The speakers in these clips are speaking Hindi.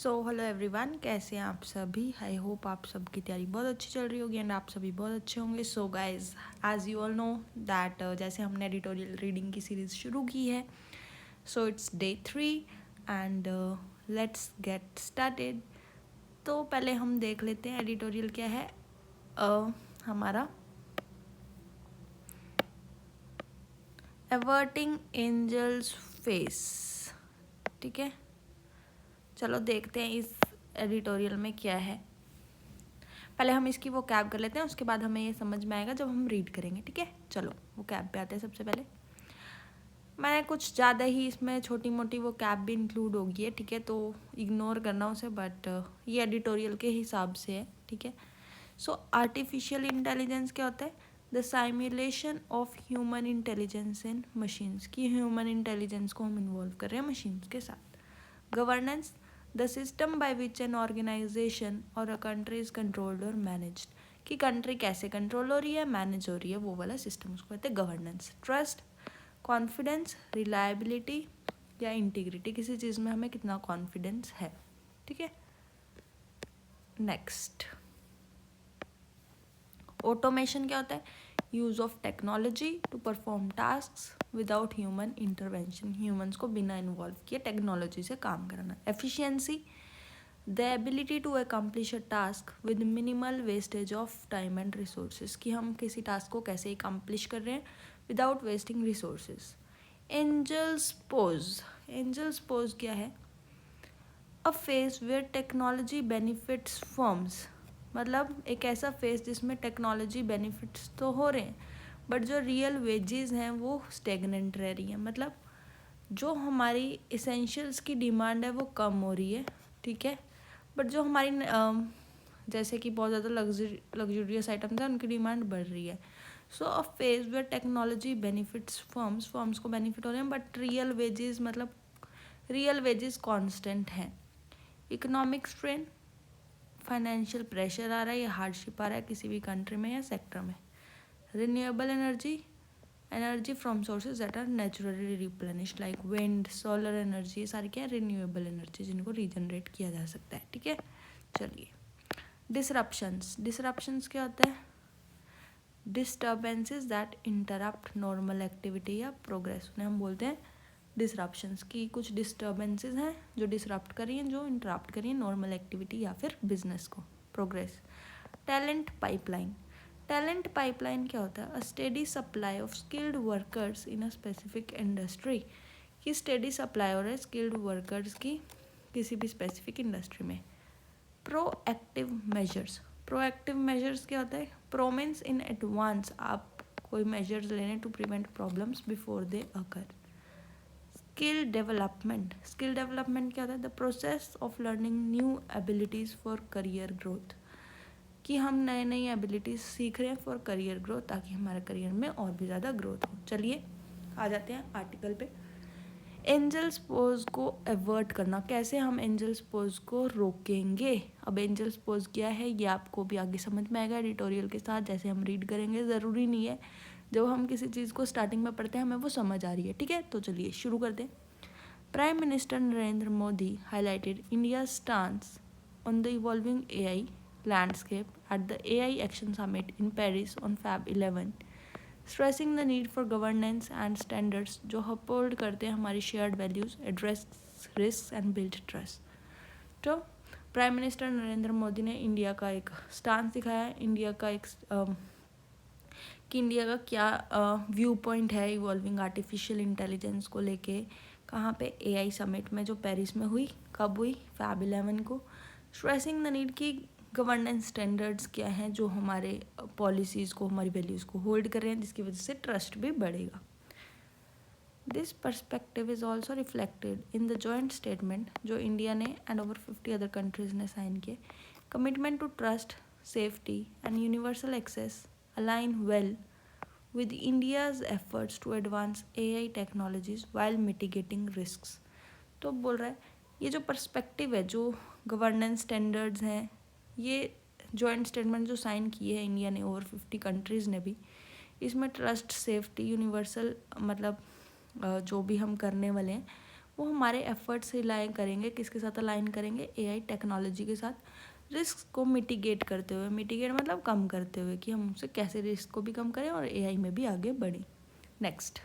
हेलो एवरीवन, कैसे हैं आप सभी। आई होप आप सबकी तैयारी बहुत अच्छी चल रही होगी एंड आप सभी बहुत अच्छे होंगे। So guys, as you all know that जैसे हमने एडिटोरियल रीडिंग की सीरीज़ शुरू की है, so it's day 3 and let's get started. तो पहले हम देख लेते हैं एडिटोरियल क्या है। हमारा एवर्टिंग एंजल्स फेस, ठीक है। चलो देखते हैं इस एडिटोरियल में क्या है। पहले हम इसकी वो कैब कर लेते हैं, उसके बाद हमें ये समझ में आएगा जब हम रीड करेंगे, ठीक है। चलो वो कैब पे आते हैं। सबसे पहले मैंने कुछ ज़्यादा ही इसमें छोटी मोटी वो कैब भी इंक्लूड होगी है, ठीक है, तो इग्नोर करना उसे, बट ये एडिटोरियल के हिसाब से है, ठीक है। सो आर्टिफिशियल इंटेलिजेंस क्या होता है? The simulation of human intelligence in machines, की ह्यूमन इंटेलिजेंस को हम इन्वॉल्व कर रहे हैं मशीन्स के साथ। Governance, the system by which an organisation or a country is controlled और मैनेज्ड, कि कंट्री कैसे कंट्रोल हो रही है, मैनेज हो रही है, वो वाला सिस्टम उसको कहते हैं गवर्नेंस। ट्रस्ट, कॉन्फिडेंस, रिलायबिलिटी या इंटीग्रिटी, किसी चीज़ में हमें कितना कॉन्फिडेंस है, ठीक है। नेक्स्ट, ऑटोमेशन क्या होता है? Use of technology to perform task without human intervention, humans को बिना इन्वॉल्व किए टेक्नोलॉजी से काम कराना। Efficiency, the ability to accomplish a task with minimal wastage of time and resources, कि हम किसी टास्क को कैसे अकम्प्लिश कर रहे हैं without wasting resources. Engels pause, Engels pause क्या है? A phase where technology benefits firms, मतलब एक ऐसा फेज जिसमें टेक्नोलॉजी बेनिफिट्स तो हो रहे हैं बट जो रियल वेजेस हैं वो स्टेगनेंट रह रही हैं, मतलब जो हमारी इसेंशियल्स की डिमांड है वो कम हो रही है, ठीक है, बट जो हमारी जैसे कि बहुत ज़्यादा लग्जूरियस आइटम्स हैं उनकी डिमांड बढ़ रही है। So a phase where technology benefits firms, firms को बेनिफिट हो रहे हैं बट रियल वेजेस, मतलब रियल वेजेस कांस्टेंट हैं। इकोनॉमिक स्ट्रेन, फाइनेंशियल प्रेशर आ रहा है या हार्डशिप आ रहा है किसी भी कंट्री में या सेक्टर में। Renewable energy, energy from sources that are naturally replenished like wind, solar energy, ये सारी क्या है? रिन्यूएबल एनर्जी जिनको रीजनरेट किया जा सकता है, ठीक है। चलिए, डिसरप्शंस, डिसरप्शंस क्या होता है? Disturbances that interrupt normal activity या प्रोग्रेस, उन्हें हम बोलते हैं डिसरप्शंस, की कुछ डिस्टर्बेंसेस हैं जो डिसरप्ट कर रही हैं, जो इंटरप्ट कर रही हैं नॉर्मल एक्टिविटी या फिर बिजनेस को, progress. Talent pipeline, talent pipeline क्या होता है? A steady supply of skilled workers in a specific industry, की स्टेडी सप्लाई हो रहा है स्किल्ड वर्कर्स की किसी भी स्पेसिफिक इंडस्ट्री में। प्रोएक्टिव मेजर्स, प्रोएक्टिव मेजर्स क्या होता है? प्रो मीन्स इन एडवांस, आप कोई मेजर्स ले लें to prevent problems before they occur. Skill development, skill development क्या होता है? The process of learning new abilities for career growth, कि हम नए नई एबिलिटीज़ सीख रहे हैं फॉर करियर ग्रोथ, ताकि हमारे करियर में और भी ज़्यादा ग्रोथ हो। चलिए आ जाते हैं आर्टिकल पे। एंजल्स पोज को एवर्ट करना, कैसे हम एंजल्स पोज को रोकेंगे? अब एंजल्स पोज क्या है ये आपको भी आगे समझ में आएगा एडिटोरियल के साथ, जैसे हम रीड करेंगे। ज़रूरी नहीं है जब हम किसी चीज़ को स्टार्टिंग में पढ़ते हैं हमें वो समझ आ रही है, ठीक है। तो चलिए शुरू कर दें। Prime minister Narendra Modi highlighted India stance on the evolving AI landscape at the AI Action Summit in Paris on Feb 11, stressing the need for governance and standards जो अपहोल्ड करते हैं हमारी shared values, address risk and build trust. तो प्राइम मिनिस्टर नरेंद्र मोदी ने इंडिया का एक स्टांस दिखाया है, इंडिया का एक कि इंडिया का क्या व्यू पॉइंट है इवॉल्विंग आर्टिफिशियल इंटेलिजेंस को लेके, कहाँ पे AI समिट में जो पेरिस में हुई, कब हुई? Feb 11 को। स्ट्रेसिंग द नीड की गवर्नेंस स्टैंडर्ड्स क्या हैं जो हमारे पॉलिसीज़ को, हमारी वैल्यूज़ को होल्ड कर रहे हैं, जिसकी वजह से ट्रस्ट भी बढ़ेगा। This perspective is also reflected in the joint statement जो इंडिया ने एंड ओवर 50 अदर कंट्रीज़ ने साइन किए। Commitment to trust, safety and universal access align well with India's efforts to advance AI technologies while mitigating risks। तो बोल रहा है ये जो पर्सपेक्टिव है, जो गवर्नेंस स्टैंडर्ड्स हैं, ये जॉइंट स्टेटमेंट जो साइन किए हैं इंडिया ने, ओवर 50 कंट्रीज़ ने भी, इसमें ट्रस्ट, सेफ्टी, यूनिवर्सल, मतलब जो भी हम करने वाले हैं वो हमारे एफर्ट्स अलाइन करेंगे, किसके साथ अलाइन करेंगे, एआई टेक्नोलॉजी के साथ, रिस्क को मिटिगेट करते हुए, मिटिगेट मतलब कम करते हुए, कि हम उससे कैसे रिस्क को भी कम करें और एआई में भी आगे बढ़ें। Next,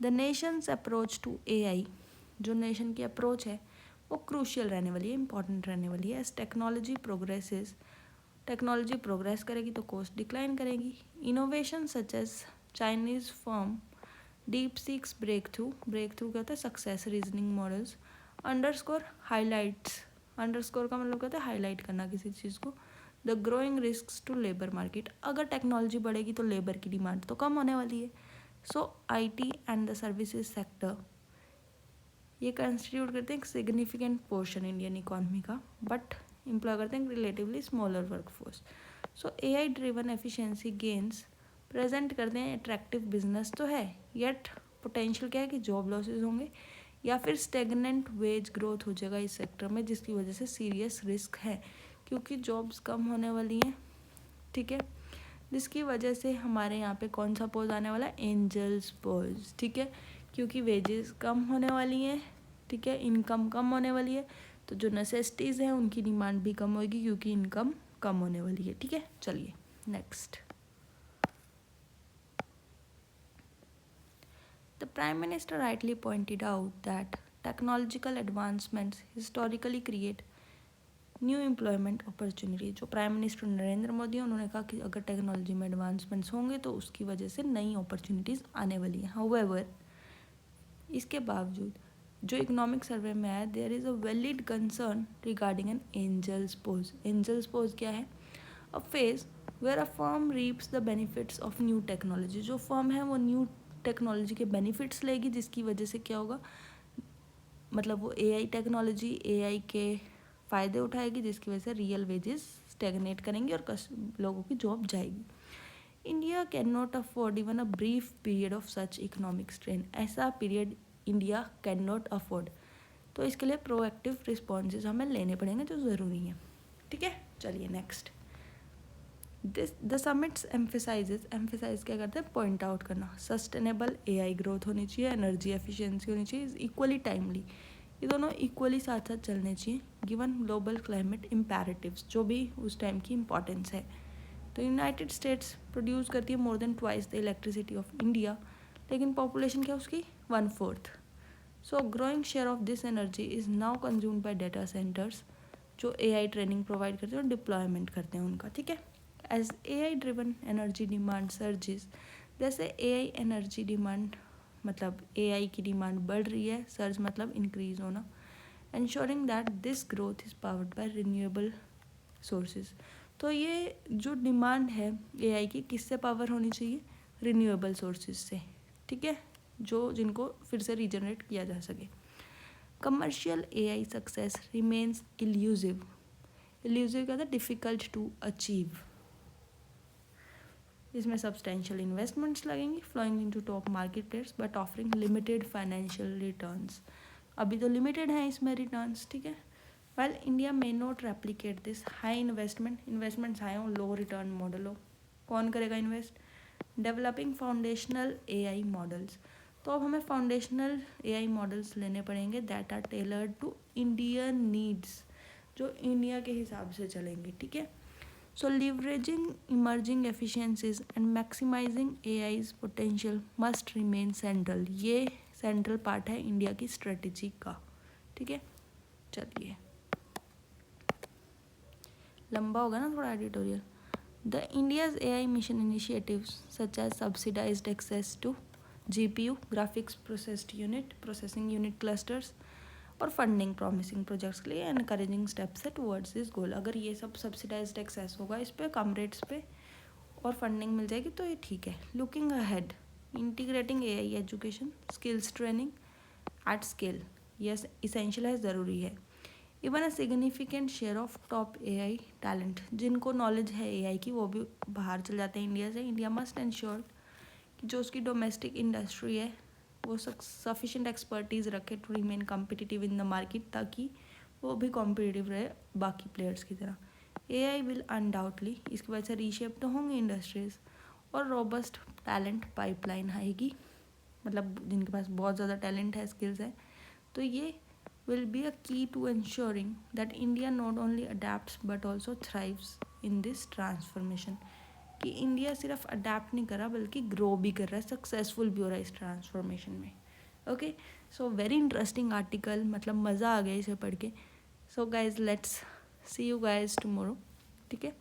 the nation's approach to AI, जो नेशन की अप्रोच है वो क्रूशियल रहने वाली है, इंपॉर्टेंट रहने वाली है। As technology progresses, technology progress करेगी तो कॉस्ट डिक्लाइन करेगी। Innovation such as Chinese firm DeepSeek breakthrough क्या होता है, success reasoning models, underscore highlights, underscore का मतलब क्या होता है, हाईलाइट करना किसी चीज़ को, the growing risk to labour market, अगर टेक्नोलॉजी बढ़ेगी तो लेबर की डिमांड तो कम होने वाली है। So IT and the services sector ये कंस्टिट्यूट करते हैं एक सिग्निफिकेंट पोर्शन इंडियन इकोनॉमी का, बट एम्प्लॉय करते हैं relatively smaller workforce. So AI driven efficiency gains present करते हैं अट्रैक्टिव बिजनेस तो है, येट पोटेंशियल क्या है कि जॉब लॉसेज होंगे या फिर स्टेगनेंट वेज ग्रोथ हो जाएगा इस सेक्टर में, जिसकी वजह से सीरियस रिस्क है क्योंकि जॉब्स कम होने वाली हैं, ठीक है। जिसकी वजह से हमारे यहाँ पे कौन सा पोज आने वाला है, एंजल्स पोज, ठीक है, क्योंकि वेजेस कम होने वाली हैं, ठीक है, इनकम कम होने वाली है, तो जो नेसेसिटीज़ हैं उनकी डिमांड भी कम होगी क्योंकि इनकम कम होने वाली है, ठीक है। चलिए next, the prime minister rightly pointed out that technological advancements historically create new employment opportunity. जो प्राइम मिनिस्टर नरेंद्र मोदी हैं उन्होंने कहा कि अगर टेक्नोलॉजी में एडवांसमेंट्स होंगे तो उसकी वजह से नई अपॉर्चुनिटीज़ आने वाली हैं। हाउएवर, इसके बावजूद जो इकोनॉमिक सर्वे में आया, there is a valid concern regarding an Engels pause. Engels pause क्या है, a phase where a firm reaps the benefits of new technology. जो फर्म है वो न्यू टेक्नोलॉजी के बेनिफिट्स लेगी, जिसकी वजह से क्या होगा, मतलब वो एआई टेक्नोलॉजी एआई के फ़ायदे उठाएगी, जिसकी वजह से रियल वेजेस स्टेगनेट करेंगी और लोगों की जॉब जाएगी। India can not afford even a brief period of such economic strain. ऐसा period India can not afford, तो इसके लिए प्रोएक्टिव रिस्पॉन्सेज हमें लेने पड़ेंगे जो ज़रूरी हैं, ठीक है। चलिए next, this the summits emphasise क्या करते हैं, पॉइंट आउट करना, सस्टेनेबल एआई ग्रोथ होनी चाहिए, एनर्जी एफिशिएंसी होनी चाहिए, इक्वली टाइमली, ये दोनों इक्वली साथ साथ चलने चाहिए, गिवन ग्लोबल क्लाइमेट इम्पेरेटिव्स, जो भी उस टाइम की इम्पोर्टेंस है। तो यूनाइटेड स्टेट्स प्रोड्यूस करती है more than twice the electricity of India, लेकिन पॉपुलेशन क्या उसकी 1/4। So growing share of this energy is now consumed by data centers, जो एआई ट्रेनिंग प्रोवाइड करते हैं और डिप्लॉयमेंट करते हैं उनका, ठीक है। As AI driven energy demand surges, जैसे एआई एनर्जी डिमांड मतलब एआई की डिमांड बढ़ रही है, सर्ज मतलब इंक्रीज होना, ensuring that this growth is powered by renewable sources. तो ये जो डिमांड है एआई की किससे पावर होनी चाहिए, रिन्यूएबल सोर्सेज से, ठीक है, जो जिनको फिर से रीजनरेट किया जा सके। Commercial AI success remains elusive, elusive क्या था, डिफ़िकल्ट टू अचीव। इसमें सब्सटेंशियल इन्वेस्टमेंट्स लगेंगी, flowing into top market players but offering limited financial returns. अभी तो लिमिटेड हैं इसमें रिटर्न्स, ठीक है। Well India may not replicate this high investments high हो, लो रिटर्न मॉडल हो, कौन करेगा invest, developing foundational AI models. तो अब हमें फाउंडेशनल एआई मॉडल्स लेने पड़ेंगे that are tailored to Indian needs, जो इंडिया के हिसाब से चलेंगे, ठीक है। So leveraging emerging efficiencies and maximizing AI's potential must remain central। ये सेंट्रल पार्ट है इंडिया की स्ट्रेटेजी का, ठीक है। चलिए लंबा होगा ना थोड़ा editorial. The India's AI mission initiatives such as subsidised access to GPU graphics processing unit clusters और फंडिंग प्रॉमिसिंग प्रोजेक्ट्स के लिए एनकरेजिंग स्टेप्स है टुवर्ड्स दिस गोल। अगर ये सब सब्सिडाइज्ड एक्सेस होगा इस पर कम रेट्स पे और फंडिंग मिल जाएगी तो ये ठीक है। Looking ahead, integrating AI education skills training at scale, ये इसेंशियल है, ज़रूरी है। Even a significant share of top AI talent, जिनको नॉलेज है एआई की वो भी बाहर चल जाते हैं इंडिया से। इंडिया मस्ट इंश्योर कि जो उसकी डोमेस्टिक इंडस्ट्री है वो सफिशेंट एक्सपर्टीज़ रखे to remain competitive in the market, ताकि वो भी कॉम्पिटिटिव रहे बाकी प्लेयर्स की तरह। एआई विल अनडाउटली, इसकी वजह से रीशेप तो होंगे इंडस्ट्रीज और रोबस्ट टैलेंट पाइपलाइन आएगी, मतलब जिनके पास बहुत ज़्यादा टैलेंट है, स्किल्स है, तो ये will be a key to ensuring that India not only adapts but also thrives in this transformation. कि इंडिया सिर्फ अडेप्ट नहीं कर रहा बल्कि ग्रो भी कर रहा है, सक्सेसफुल भी हो रहा है इस ट्रांसफॉर्मेशन में. Okay, so very interesting article, मतलब मज़ा आ गया इसे पढ़ के. So guys let's see you guys tomorrow. ठीक है,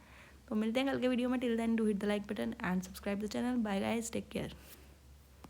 तो मिलते हैं कल के वीडियो में. Till then do hit the like button and subscribe the channel. Bye guys, take care.